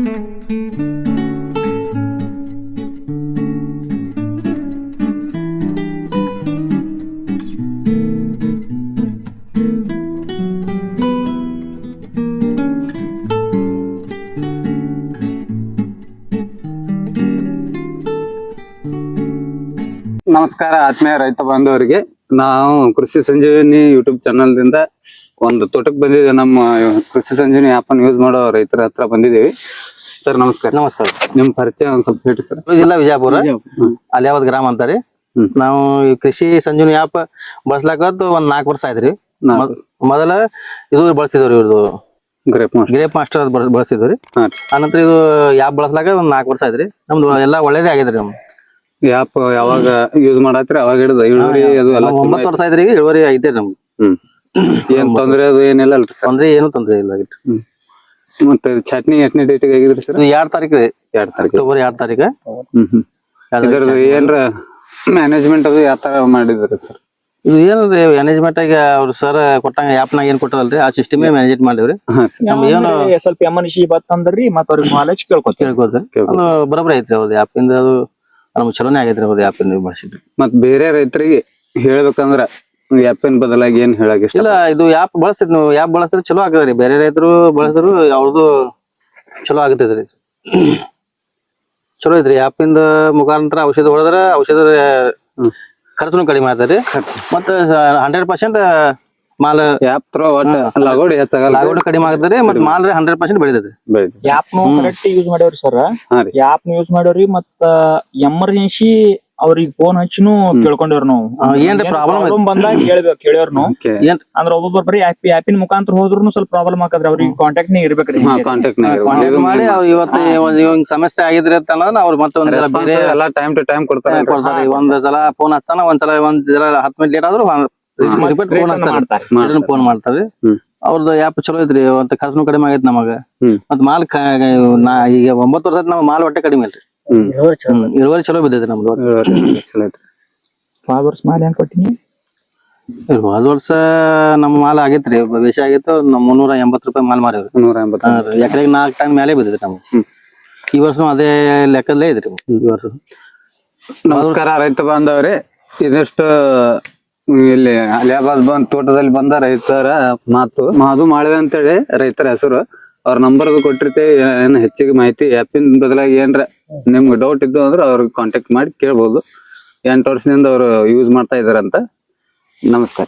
ನಮಸ್ಕಾರ ಆತ್ಮೀಯ ರೈತ ಬಾಂಧವರಿಗೆ. ನಾವು ಕೃಷಿ ಸಂಜೀವಿನಿ ಯೂಟ್ಯೂಬ್ ಚಾನಲ್ ದಿಂದ ಒಂದು ತೋಟಕ್ಕೆ ಬಂದಿದ್ದೇವೆ. ನಮ್ಮ ಕೃಷಿ ಸಂಜೀವಿನಿ ಆಪ್ ಅನ್ನು ಯೂಸ್ ಮಾಡೋ ರೈತರ ಹತ್ರ ಬಂದಿದ್ದೀವಿ. ಸರ್ ನಮಸ್ಕಾರ. ನಮಸ್ಕಾರ. ನಿಮ್ ಪರಿಚಯ ಒಂದ್ ಸ್ವಲ್ಪ ಹೇಳಿ ಸರ್. ಜಿಲ್ಲಾ ವಿಜಯಪುರ, ಅಲಿಯಾವದ್ ಗ್ರಾಮ ಅಂತಾರೆ. ನಾವು ಈ ಕೃಷಿ ಸಂಜೀವಿನಿ ಆಪ್ ಬಳಸ್ಲಾಕತ್ತು ಒಂದ್ 4 ವರ್ಷ ಆಯ್ತ್ರಿ. ಮೊದಲ ಇದು ಬಳಸಿದವ್ರಿ, ಇವ್ರದ್ದು ಗ್ರೇಪ್ ಮಾಸ್ಟರ್ ಬಳಸಿದ್ರಿ. ಆನಂತರ ಇದು ಆಪ್ ಬಳಸ್ಲಾಕ ಒಂದ್ 4 ವರ್ಷ ಆಯ್ತ್ರಿ. ನಮ್ದು ಎಲ್ಲಾ ಒಳ್ಳೇದೇ ಆಗಿದ್ರಿ. ನಮ್ದು ಆಪ್ ಯಾವಾಗ ಯೂಸ್ ಮಾಡತ್ರಿ ಅವಾಗ ಹಿಡಿದ ಇಳುವರಿ ಅದು ಎಲ್ಲ 9 ವರ್ಷ ಆಯ್ತ್ರಿ. ಇಳುವರಿ ಐತೆ ನಮ್ದು. ಏನ್ ತೊಂದ್ರೆ ಅದು ಏನಿಲ್ಲ ಅಲ್ರಿ ಸರ್? ಅಂದ್ರೆ ಏನು ತೊಂದ್ರೆ ಇಲ್ಲ. ಮತ್ತೆ ಚಟ್ನಿ ಎಷ್ಟನೇ ಡೇಟಿಗೆ ಆಗಿದ್ರಿ ಸರ್? 2 ತಾರೀಕು ರೀ. 2 ತಾರೀಕು, ಅಕ್ಟೋಬರ್ 2 ತಾರೀಕು. ಇದ್ರದ್ದು ಏನ್ರ ಮ್ಯಾನೇಜ್ಮೆಂಟ್ ಅದು ಯಾವ ತರ ಮಾಡಿದ್ರಿ ಸರ್? ಇದು ಏನ್ರಿ ಮ್ಯಾನೇಜ್ಮೆಂಟ್ ಆಗಿ ಅವ್ರು ಸರ್ ಕೊಟ್ಟಂಗ ಆಪ್ನಾಗ ಏನ್ ಕೊಟ್ಟದಲ್ರಿ ಆ ಸಿಸ್ಟಮೇ ಮ್ಯಾನೇಜ್ ಮಾಡಿವ್ರಿ. ಏನು ಸ್ವಲ್ಪ ಎಮರ್ಜೆನ್ಸಿ ಬತ್ತಂದ್ರಿ ಮತ್ತ ಅವ್ರಿಗೆ ನಾಲೆಜ್ ಕೇಳ್ಕೊತೀರಿ. ಅದು ಬರೋಬ್ಬರಿ ಐತ್ರಿ. ಅವ್ರದ್ದು ಆಪಿಂದ ಅದು ನಮ್ಗೆ ಚಲೋನೇ ಆಗೈತ್ರಿ. ಅವ್ರದ್ದು ಆಪಿಂದ ಬಳಸಿದ್ರಿ. ಮತ್ ಬೇರೆ ರೈತರಿಗೆ ಹೇಳ್ಬೇಕಂದ್ರ ಆಪಿನ ಬದಲಾಗಿ ಏನ್ ಹೇಳಕ್ ಇಷ್ಟ? ಇಲ್ಲ, ಇದು ಆಪ್ ಬಳಸ್ತಿದ್ ನೀವು ಆಪ್ ಬಳಸಿದ್ರೆ ಚಲೋ ಆಗದ್ರಿ. ಬೇರೆ ರೈತರು ಬಳಸಿದ್ರು ಅವ್ರದ್ದು ಚಲೋ ಆಗತೈತ್ರಿ. ಚಲೋ ಐತ್ರಿ. ಆಪಿಂದ ಮುಖಾಂತರ ಔಷಧ ಹೊಡೆದ್ರ ಔಷಧ ಖರ್ಚುನು ಕಡಿಮೆ ಆಗ್ತದೆ. ಮತ್ತ 100% ಮಾಲ್ ಲಾಗೋಡಿ ಹೆಚ್ಚಾಗಲ್ಲ, ಲಾಗೋಡಿ ಕಡಿಮೆ ಆಗ್ತದೆ. ಮತ್ ಮಾಲ್ 100% ಬೆಳಿತೈತಿ. ಆಪ್ನು ಕರೆಕ್ಟ್ ಯೂಸ್ ಮಾಡ್ಯಾವ್ರಿ ಸರ್. ಆಪ್ನ ಯೂಸ್ ಮಾಡ್ಯಾವ್ರಿ. ಮತ್ತ ಎಮರ್ಜೆನ್ಸಿ ಅವ್ರಿಗೆ ಫೋನ್ ಹಚ್ಚಿನು ಕೇಳ್ಕೊಂಡೇವ್ರಿ ನಾವು. ಏನ್ರಿ ಪ್ರಾಬ್ಲಮ್ ಬಂದಾಗ ಕೇಳ್ಯಾವ್ರಿ ನಾವು. ಅಂದ್ರ ಒಬ್ಬೊಬ್ಬರು ಬರೀ ಆಪಿನ ಮುಖಾಂತರ ಹೋದ್ರು ಸ್ವಲ್ಪ ಪ್ರಾಬ್ಲಮ್ ಆಕದ್ರಿ. ಅವ್ರಿಗೆ ಕಾಂಟ್ಯಾಕ್ಟ್ ನೇ ಇರ್ಬೇಕ್ರಿ. ಕಾಂಟ್ಯಾಕ್ಟ್ ಮಾಡಿ ಇವತ್ತು ಸಮಸ್ಯೆ ಆಗಿದ್ರಿ ಅಂತ ಅನ್ನೋದನ್ನ ಅವ್ರು ಮತ್ತೆ ಬೇರೆ ಎಲ್ಲ ಟೈಮ್ ಟು ಟೈಮ್ ಕೊಡ್ತಾರೆ. ಒಂದ್ ಸಲ ಫೋನ್ ಹಚ್ತಾನ, ಒಂದ್ 10 ಮಿನಿಟ್ ಲೇಟ್ ಆದ್ರೂ ಫೋನ್ ಮಾಡ್ತಾರೆ. ಅವ್ರದ್ದು ಆಪ್ ಚಲೋ ಐತ್ರಿ. ಅಂತ ಖರ್ಚು ಕಡಿಮೆ ಆಗೈತಿ ನಮಗ. ಮತ್ ಮಾಲ್ ಈಗ 9 ವರ್ಷ ನಾವ್ ಮಾಲ್ ಒಟ್ಟೆ ಕಡಿಮೆ ಇಲ್ರಿ. ಇಳುವರಿ ಚಲೋ ಬಿದ್ದೈತಿ ನಮ್ದು. ಚಲೋ ಐತ್ರಿ. 5 ವರ್ಷ ಮಾಲ್ ಹೆಂಗ್ ಕೊಟ್ಟಿನಿ? 5 ವರ್ಷ ನಮ್ಮ ಮಾಲ್ ಆಗೈತ್ರಿ. ಬೇಷ ಆಗೈತೆ. 380 ರೂಪಾಯಿ ಮಾಲ್ ಮಾರಿವ್ರಿ. 180 ಎಕರೆಗೆ 4 ಟನ್ ಮೇಲೆ ಬಿದ್ದೈತಿ ನಮ್ಗೆ. ಈ ವರ್ಷ ಅದೇ ಲೆಕ್ಕದಲ್ಲೇ ಐತ್ರಿ ಈ ವರ್ಷ. ನಮಸ್ಕಾರ ರೈತ ಬಾಂಧವ್ರೆ. ಇದಷ್ಟು ಇಲ್ಲಿ ಅಲಿಯಾಬಾದ್ ತೋಟದಲ್ಲಿ ಬಂದ ರೈತರ ಮಾತು. ಮಾದು ಮಾಡಿದೆ ಅಂತೇಳಿ ರೈತರ ಹೆಸರು. ಅವ್ರ ನಂಬರ್ ಕೊಟ್ಟಿರ್ತೇವೆ. ಏನ್ ಹೆಚ್ಚಿಗೆ ಮಾಹಿತಿ ಆ್ಯಪಿನ ಬದಲಾಗಿ ಏನ್ರ ನಿಮ್ಗೆ ಡೌಟ್ ಇದ್ದು ಅಂದ್ರೆ ಅವ್ರಿಗೆ ಕಾಂಟ್ಯಾಕ್ಟ್ ಮಾಡಿ ಕೇಳ್ಬೋದು. 8 ವರ್ಷದಿಂದ ಅವರು ಯೂಸ್ ಮಾಡ್ತಾ ಇದಾರಂತ. ನಮಸ್ಕಾರ.